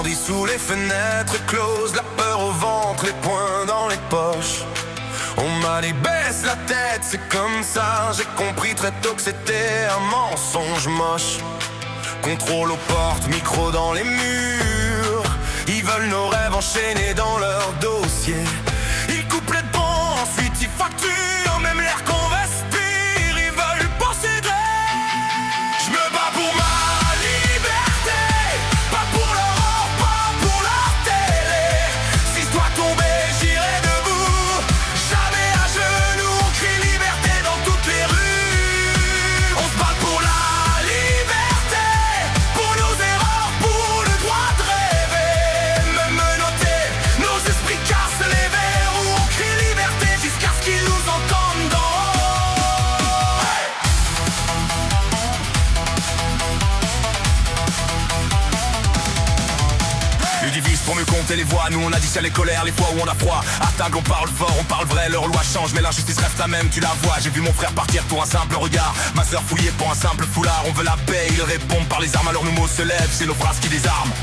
grandi sous les fenêtres closes, la peur au ventre, les poings dans les poches. On m'a dit baisse la tête, c'est comme ça. J'ai compris très tôt que c'était un mensonge moche. Contrôle aux portes, micro dans les murs. Ils veulent nos rêves enchaînés dans leur dossier. Ils coupent les ponts, ensuite ils facturent même l'air qu'on respire. Ils veulent posséder. Je me bats pour ma liberté, pas pour l'Europe, pas pour la télé. Si je dois tomber, j'irai debout. Jamais à genoux, on crie liberté dans toutes les rues. On se bat pour la liberté, pour nos erreurs, pour le droit de rêver. Même menottés, nos esprits cassent les verrous. On crie liberté jusqu'à ce qu'ils nous entendent d'en haut. Hey! Ils divisent pour mieux compter les voix. Nous on additionne les colères, les fois où on a froid. À table on parle fort, on parle vrai, leur loi change. Mais l'injustice reste la même, tu la vois. J'ai vu mon frère partir pour un simple regard, ma sœur fouillée pour un simple foulard. On veut la paix, ils répondent par les armes. Alors nos mots se lèvent, c'est nos phrases qui désarment.